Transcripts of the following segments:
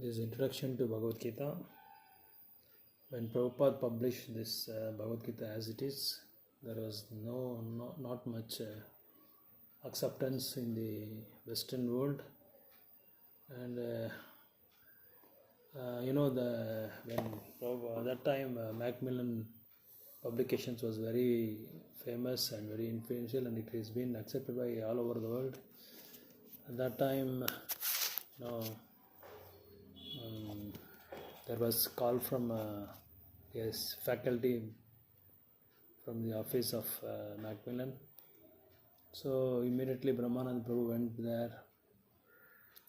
This introduction to Bhagavad Gita. When Prabhupada published this Bhagavad Gita as it is, there was not much acceptance in the Western world, and that time Macmillan Publications was very famous and very influential, and it has been accepted by all over the world. At that time, there was call from faculty from the office of Macmillan. So immediately Brahmanand Prabhu went there,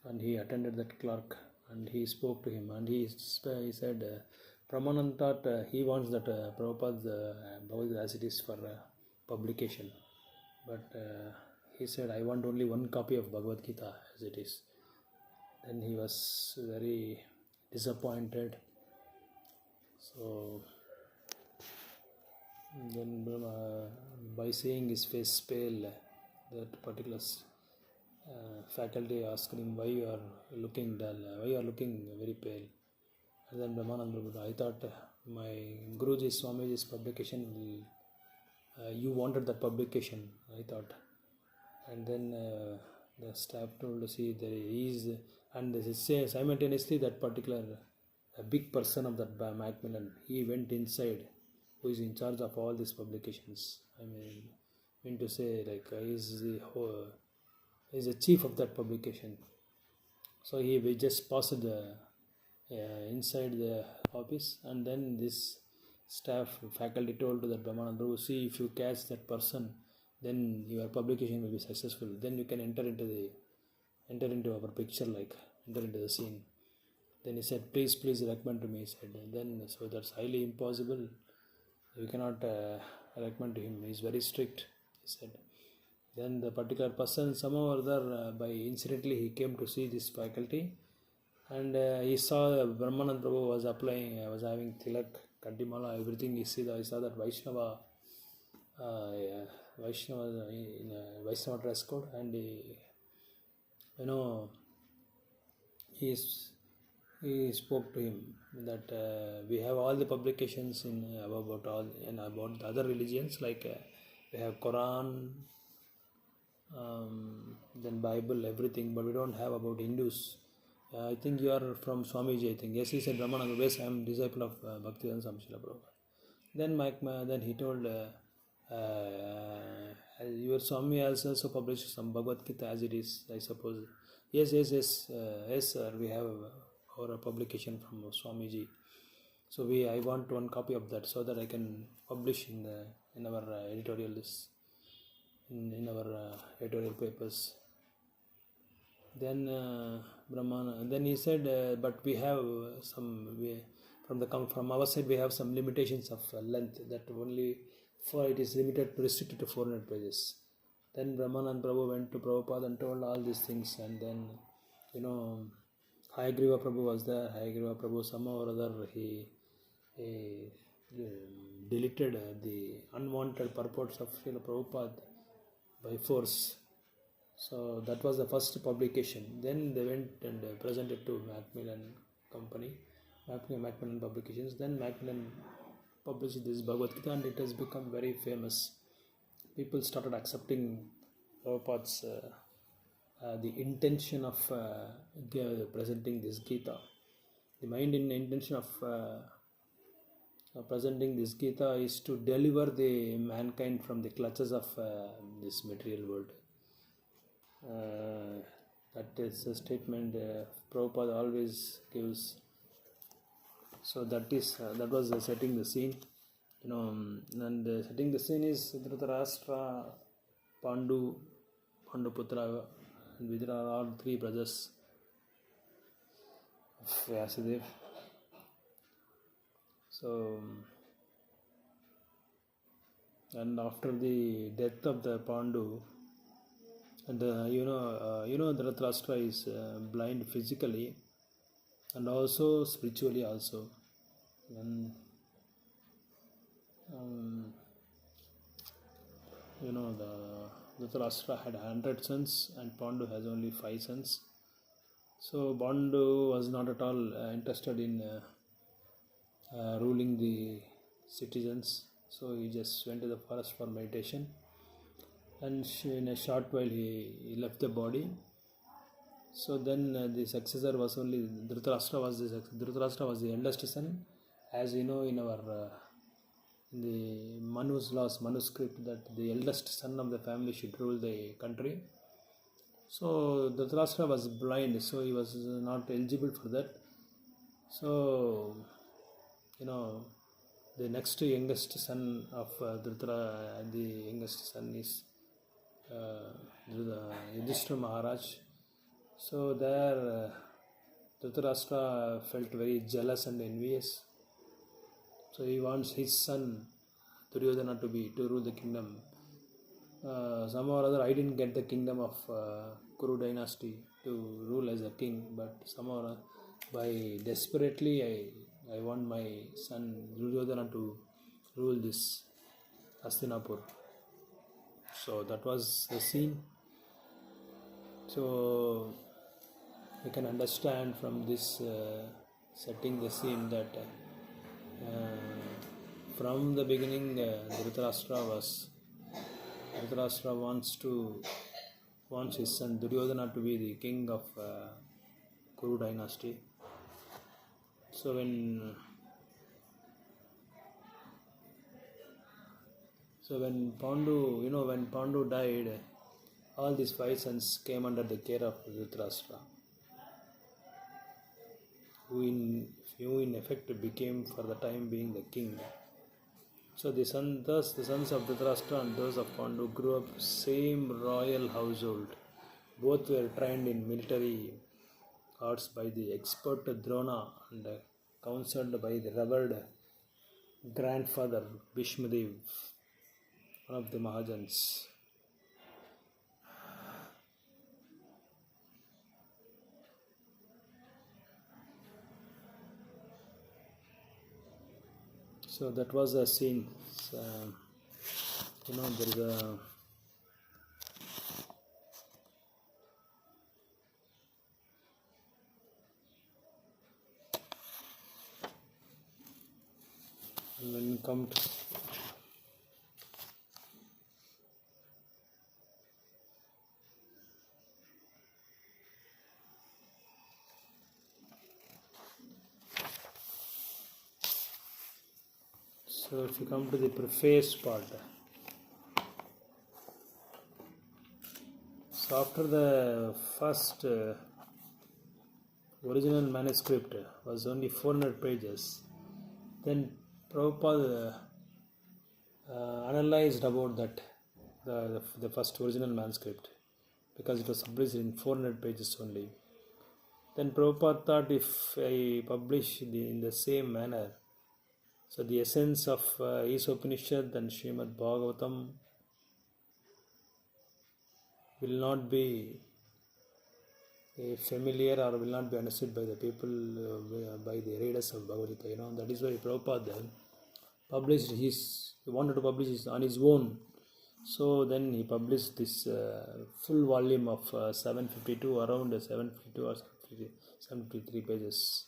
and he attended that clerk, and he spoke to him, and he said, Brahmanand thought he wants that Prabhupada's Bhagavad Gita as it is for publication, but he said, I want only one copy of Bhagavad Gita as it is. Then he was very disappointed. So then by seeing his face pale, that particular faculty asked him, why you are looking dull, why you are looking very pale. And then Brahmanand Prabhu, I thought my Guruji Swamiji's publication will, you wanted that publication, I thought. And then the staff told to see there is, and they say simultaneously that particular a big person of that Macmillan, he went inside, who is in charge of all these publications. I mean to say, like is the chief of that publication. So we just passed inside the office, and then this staff faculty told to that Brahmanand Prabhu, see, if you catch that person, then your publication will be successful. Then you can enter into our picture, like enter into the scene. Then he said, please recommend to me. He said, then so that's highly impossible. You cannot recommend to him. He is very strict. He said. Then the particular person, somehow or other, by incidentally he came to see this faculty, and he saw Brahmanand Prabhu was applying, was having tilak, Kaddimala, everything. He saw that Vaishnava in a Vaishnava dress code, and he spoke to him that we have all the publications about the other religions, like we have Quran, then Bible, everything, but we don't have about Hindus. I think you are from Swamiji, I think. Yes, he said, Brahmananda, yes, I am disciple of Bhaktivedanta Swami Srila Prabhupada. Then he told, your Swami also published some Bhagavad Gita as it is, I suppose. Yes, sir, we have our publication from Swamiji. So I want one copy of that so that I can publish in our editorial list, in our editorial papers. Then then he said, but we have from our side we have some limitations of length, that only it is restricted to 400 pages. Then Brahmanand Prabhu went to Prabhupada and told all these things, and then Hayagriva Prabhu was there. Hayagriva Prabhu, somehow or other, he deleted the unwanted purports of Srila Prabhupada by force. So that was the first publication. Then they went and presented to Macmillan Company, Macmillan Publications. Then Macmillan published this Bhagavad Gita, and it has become very famous. People started accepting Prabhupada's the intention of presenting this Gita. The main intention of presenting this Gita is to deliver the mankind from the clutches of this material world. That is a statement Prabhupada always gives. So that was setting the scene, and setting the scene is Dhritarashtra, Panduputra, and Vidura are all three brothers of Vyasadeva. So, and after the death of the Pandu, and Dhritarashtra is blind physically and also spiritually also. And the Dhritarashtra had 100 sons, and Pandu has only 5 sons. So Bandu was not at all interested in ruling the citizens. So he just went to the forest for meditation, and in a short while he left the body. So then the successor was only Dhritarashtra was the eldest son, as you know in our in the Manu's laws manuscript that the eldest son of the family should rule the country. So Dhritarashtra was blind, so he was not eligible for that. So the next youngest son of Dhritarashtra, the youngest son is Yudhishthira Maharaj. So there Dhritarashtra felt very jealous and envious. So he wants his son Duryodhana to rule the kingdom. Somehow or other I didn't get the kingdom of Kuru dynasty to rule as a king, but somehow by desperately I want my son Duryodhana to rule this Hastinapur. So that was the scene. So you can understand from this setting the scene that from the beginning Dhritarashtra wants his son Duryodhana to be the king of Kuru dynasty. So when Pandu died, all these 5 sons came under the care of Dhritarashtra, who in effect became for the time being the king. So the sons of Dhritarashtra and those of Pandu grew up same royal household. Both were trained in military arts by the expert Drona and counseled by the revered grandfather Bhishmadev, one of the Mahajans. So that was a scene. There is a when you come to so if you come to the preface part, so after the first original manuscript was only 400 pages, then Prabhupada analyzed about that the first original manuscript, because it was published in 400 pages only. Then Prabhupada thought, if I publish in the same manner, so the essence of Upanishad and Srimad Bhagavatam will not be familiar or will not be understood by the people, by the readers of Bhagavad Gita. That is why Prabhupada wanted to publish this on his own. So then he published this full volume of 752, around 752 or 753 pages.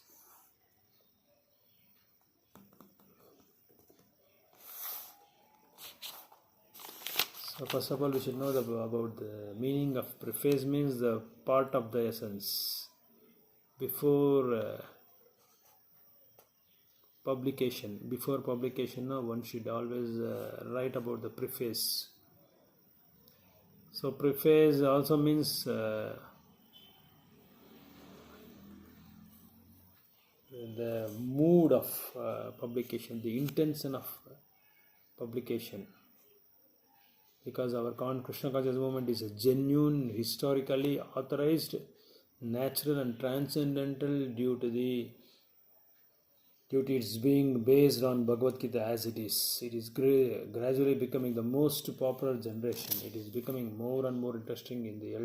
So first of all, we should know about the meaning of preface. Means the part of the essence. Before publication, one should always write about the preface. So preface also means the mood of publication, the intention of publication. Because our Krishna conscious movement is a genuine, historically authorized, natural and transcendental due to its being based on Bagavad Gita as it is. It is gradually becoming the most popular generation. It is becoming more and more interesting in the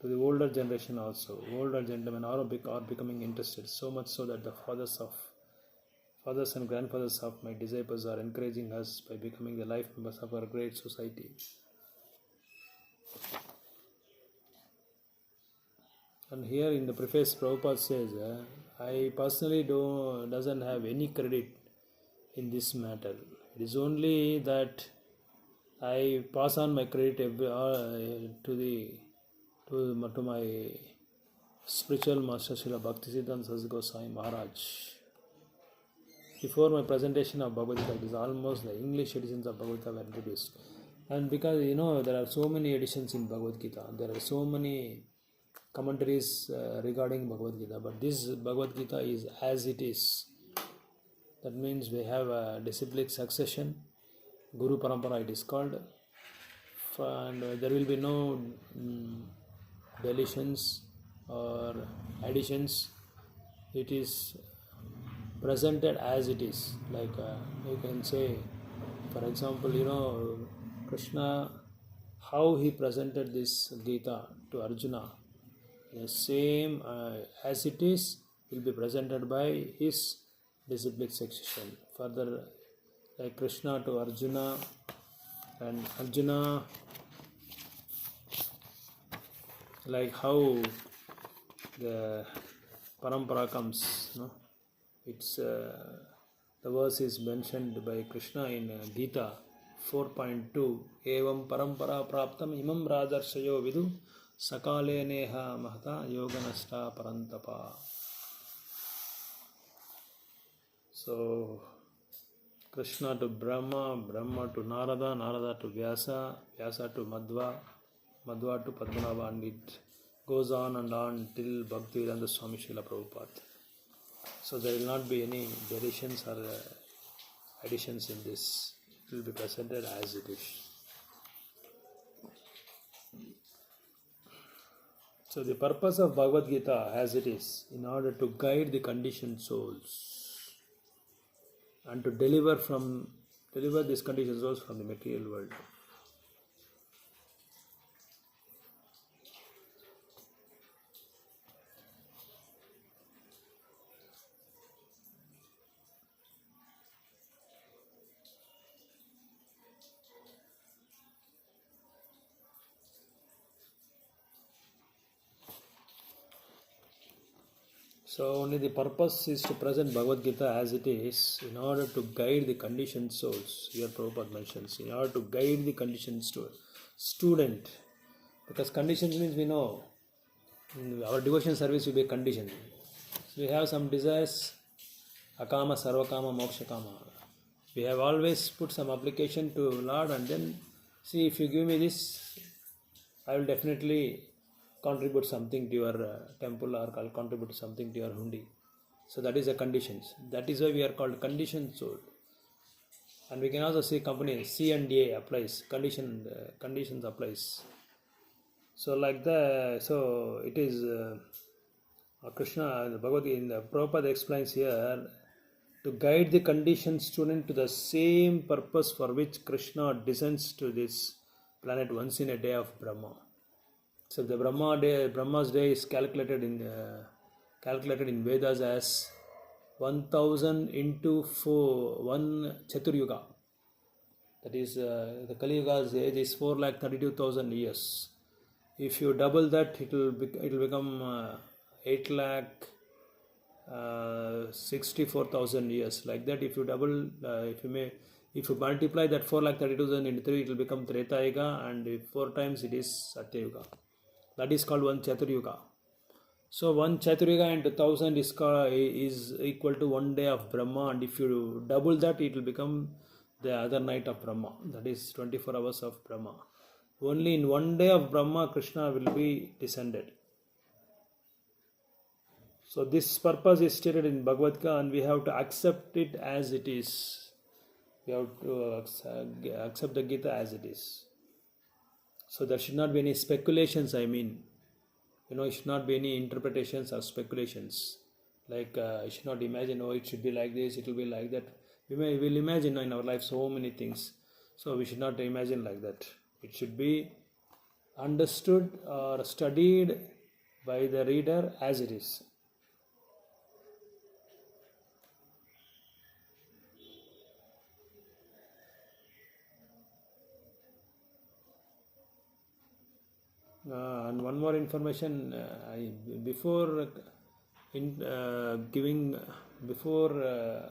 to the older generation also. Older gentlemen are becoming interested, so much so that the fathers and grandfathers of my disciples are encouraging us by becoming the life members of our great society. And here in the preface, Prabhupada says, I personally doesn't have any credit in this matter. It is only that I pass on my credit to my spiritual master Srila Bhaktisiddhanta Saraswati Goswami Maharaj. Before my presentation of Bhagavad Gita, it is almost the English editions of Bhagavad Gita were introduced. And because there are so many editions in Bhagavad Gita, there are so many commentaries regarding Bhagavad Gita, but this Bhagavad Gita is as it is. That means we have a disciplic succession, Guru Parampara it is called, and there will be no deletions or additions. It is presented as it is. Like you can say, for example, Krishna, how he presented this Gita to Arjuna, the same as it is will be presented by his disciplic succession. Further, like Krishna to Arjuna, and Arjuna, like how the parampara comes, it's the verse is mentioned by Krishna in Gita 4.2. Evam parampara praptam imam rajarshayo vidu sakale neha mahata yoganashta parantapa. So Krishna to Brahma, Brahma to Narada, Narada to Vyasa, Vyasa to Madhva, Madhva to Padmanabha, and it goes on and on till Bhaktivedanta Swami Srila Prabhupada. So there will not be any deletions or additions in this. It will be presented as it is. So the purpose of Bhagavad Gita as it is, in order to guide the conditioned souls and to deliver these conditioned souls from the material world. So only the purpose is to present Bhagavad Gita as it is in order to guide the conditioned souls. Here Prabhupada mentions, in order to guide the conditioned student. Because conditions means we know our devotion service will be conditioned. So we have some desires, akama, sarvakama, mokshakama. We have always put some application to Lord, and then see, if you give me this, I will definitely contribute something to your temple, or I'll contribute something to your hundi. So that is the conditions. That is why we are called conditioned soul. And we can also see companies C and A applies, conditions applies. So like that, so it is Krishna, the Bhagavad Gita, in the Prabhupada explains here, to guide the conditioned student to the same purpose for which Krishna descends to this planet once in a day of Brahma. So the Brahma's day is calculated in Vedas as 1000 into 1 Chaturyuga. That is, the Kali Yuga's age is 4,32,000 years. If you double that, it will become 8,64,000 years. Like that, if you double, if you multiply that 4,32,000 into 3, it will become Treta Yuga, and 4 times it is Satya Yuga. That is called 1 Chaturyuga. So 1 Chaturyuga into 1000 is equal to 1 day of Brahma, and if you double that, it will become the other night of Brahma. That is 24 hours of Brahma. Only in 1 day of Brahma, Krishna will be descended. So this purpose is stated in Bhagavad Gita, and we have to accept it as it is. We have to accept the Gita as it is. So there should not be any speculations, it should not be any interpretations or speculations. Like, you should not imagine, it should be like this, it will be like that. We will imagine in our life so many things. So we should not imagine like that. It should be understood or studied by the reader as it is. And one more information, before giving, before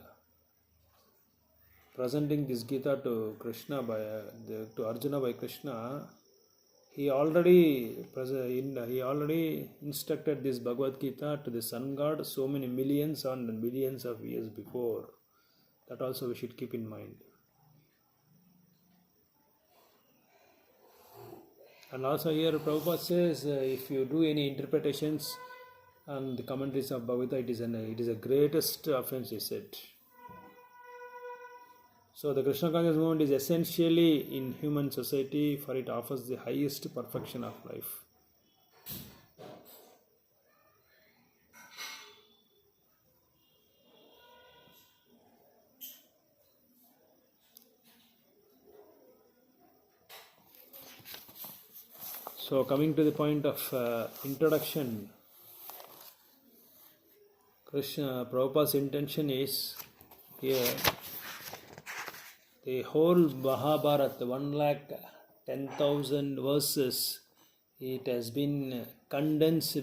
presenting this Gita to Krishna to Arjuna by Krishna, he already instructed this Bhagavad Gita to the sun god so many millions and millions of years before. That also we should keep in mind. And also here Prabhupada says, if you do any interpretations and the commentaries of Bhagavad Gita, it is a greatest offense, he said. So the Krishna conscious movement is essentially in human society, for it offers the highest perfection of life. So coming to the point of introduction, Prabhupada's intention is here, the whole Mahabharata, 1,10,000 verses, it has been condensed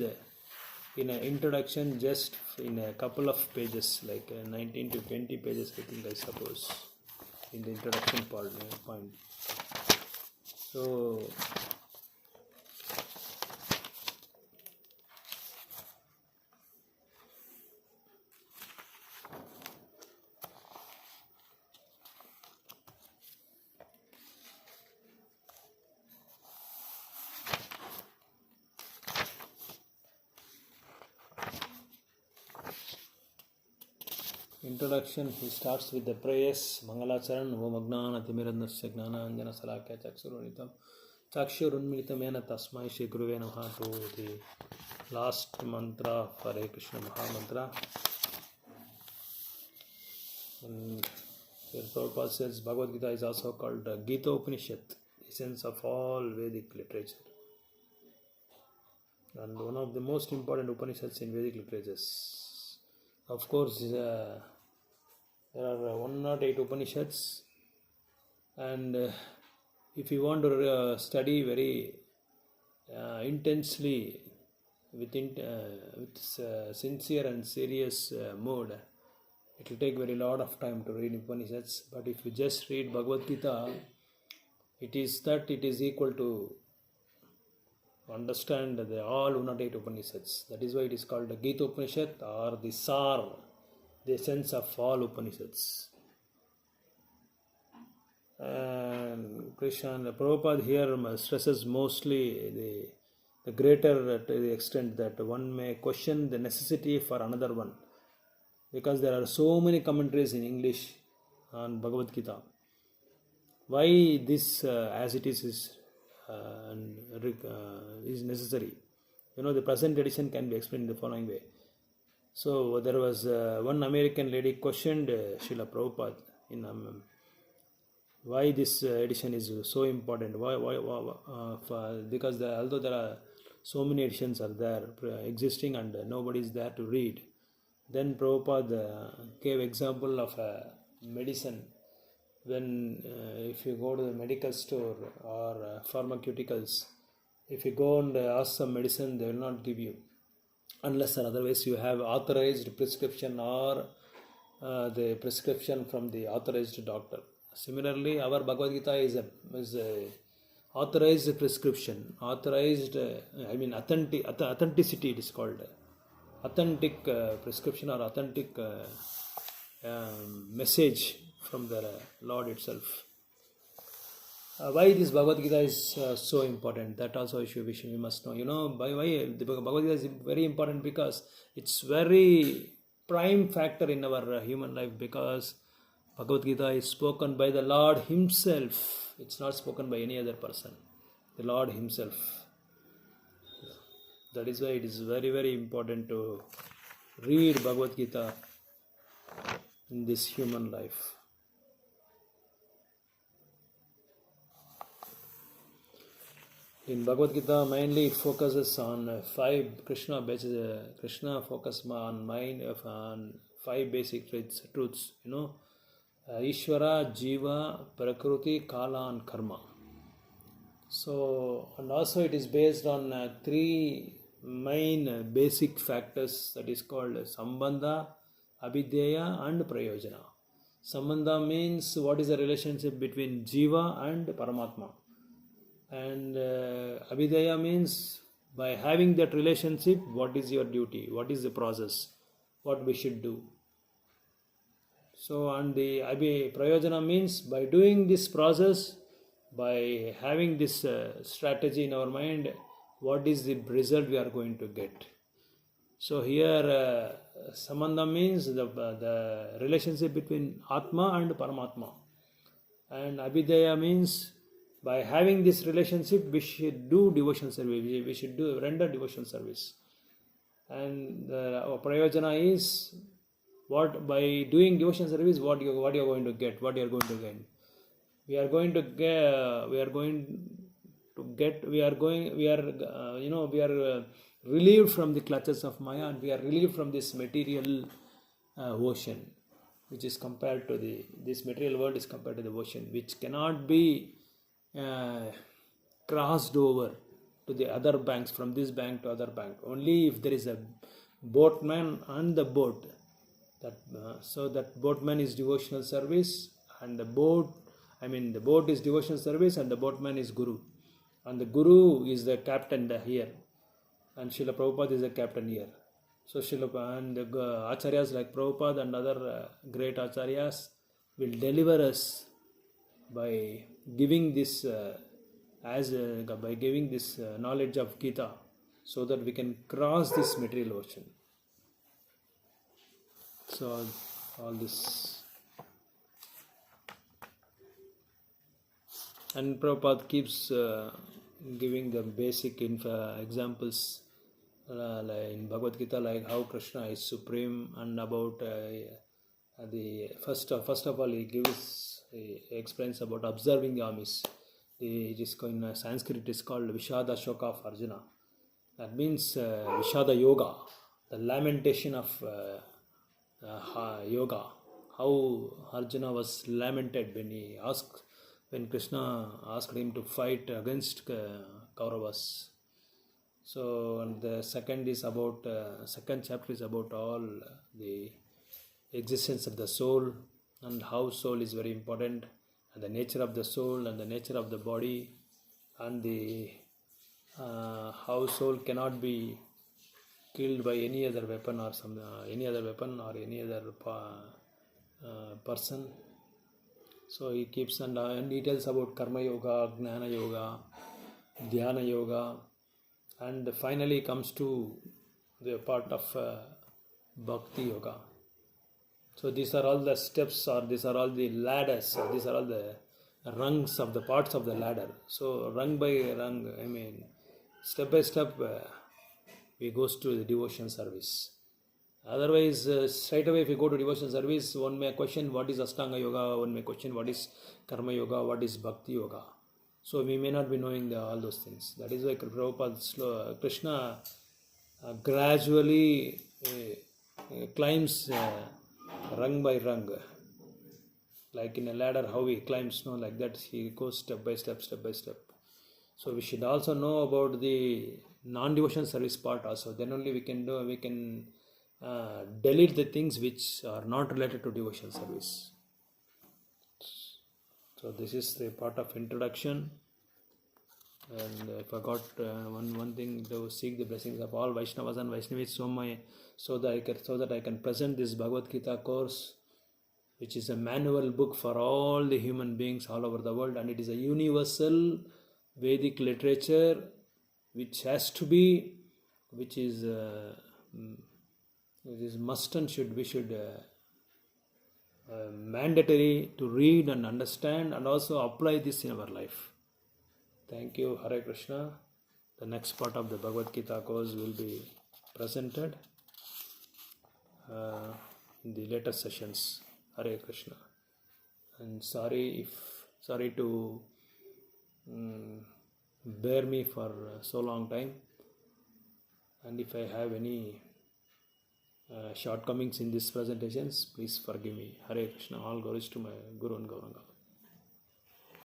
in an introduction just in a couple of pages, like 19 to 20 pages, I suppose, in the introduction point. So introduction, he starts with the prayers. Mangalacharan Om Agnana Timirandasya Gnana Anjana Salakya Chakshurunmilitam Ena Tasmai Shri Guruve Namaha, to the last mantra of Hare Krishna Maha Mantra. And here Prabhupada says Bhagavad Gita is also called Gita Upanishad, essence of all Vedic literature, and one of the most important Upanishads in Vedic literatures. Of course, there are 108 Upanishads, and if you want to study very intensely with sincere and serious mood, it will take very lot of time to read Upanishads. But if you just read Bhagavad Gita, it is equal to understand all 108 Upanishads. That is why it is called the Gita Upanishad, or the Sar, the essence of all Upanishads. And Prabhupada here stresses mostly the greater, to the extent that one may question the necessity for another one, because there are so many commentaries in English on Bhagavad Gita. Why this as it is necessary? The present edition can be explained in the following way. So there was one American lady questioned Srila Prabhupada in why this edition is so important. Why because although there are so many editions are there existing and nobody is there to read, then Prabhupada gave example of a medicine. When if you go to the medical store or pharmaceuticals, if you go and ask some medicine, they will not give you, unless or otherwise you have authorized prescription or the prescription from the authorized doctor. Similarly, our Bhagavad Gita is a authorized prescription, authenticity it is called, authentic prescription or authentic message from the Lord itself. Why this Bhagavad Gita is so important, that also we must know. Why the Bhagavad Gita is very important? Because it's very prime factor in our human life, because Bhagavad Gita is spoken by the Lord Himself. It's not spoken by any other person. The Lord Himself. That is why it is very, very important to read Bhagavad Gita in this human life. In Bhagavad Gita, mainly it focuses on five Krishna focus on 5 basic truths. Ishvara, Jiva, Prakriti, Kala and Karma. So, and also it is based on three main basic factors, that is called Sambandha, Abhideya and Prayojana. Sambandha means what is the relationship between Jiva and Paramatma. And Abhideya means by having that relationship, what is your duty, what is the process, what we should do. So, and the Prayojana means by doing this process, by having this strategy in our mind, what is the result we are going to get. So here Sambandha means the relationship between Atma and Paramatma. And Abhideya means by having this relationship, we should do devotion service, we should render devotion service. And our Prayojana is what by doing devotion service, what you are going to get, what you are going to gain. We are relieved from the clutches of Maya, and we are relieved from this material ocean, which is compared to this material world is compared to the ocean, which cannot be crossed over to the other banks, from this bank to other bank. Only if there is a boatman on the boat, so that boatman is devotional service, and the boat is devotional service, and the boatman is Guru, and the Guru is the captain here, and Srila Prabhupada is the captain here. So Srila and the Acharyas like Prabhupada and other great Acharyas will deliver us by giving this knowledge of Gita, so that we can cross this material ocean. So all this, and Prabhupada keeps giving the basic examples in Bhagavad Gita, like how Krishna is supreme, and about the first of all he explains about observing the armies. It is in Sanskrit, it is called Vishada Shoka of Arjuna. That means Vishada Yoga, the lamentation of yoga. How Arjuna was lamented when Krishna asked him to fight against Kauravas. So, and the second chapter is about all the existence of the soul, and how soul is very important, and the nature of the soul and the nature of the body, and the how soul cannot be killed by any other weapon or any other person. So he keeps and details about Karma Yoga, Gnana Yoga, Dhyana Yoga, and finally comes to the part of Bhakti Yoga. So these are all the steps, or these are all the ladders, or these are all the rungs of the parts of the ladder. So rung by rung, step by step, we goes to the devotion service. Otherwise, straight away if you go to devotion service, one may question what is Ashtanga Yoga, one may question what is Karma Yoga, what is Bhakti Yoga. So we may not be knowing all those things. That is why Krishna gradually climbs rung by rung. Like in a ladder, how he climbs, like that he goes step by step. So we should also know about the non-devotion service part also. Then only we can delete the things which are not related to devotion service. So this is the part of introduction, and I forgot one thing, to seek the blessings of all Vaishnavas and Vaishnavis so that I can present this Bhagavad Gita course, which is a manual book for all the human beings all over the world, and it is a universal Vedic literature which is must and we should mandatory to read and understand, and also apply this in our life. Thank you. Hare Krishna. The next part of the Bhagavad Gita course will be presented in the later sessions. Hare Krishna. And sorry to bear me for so long time, and if I have any shortcomings in these presentations, please forgive me. Hare Krishna. All glories to my Guru and Gauranga.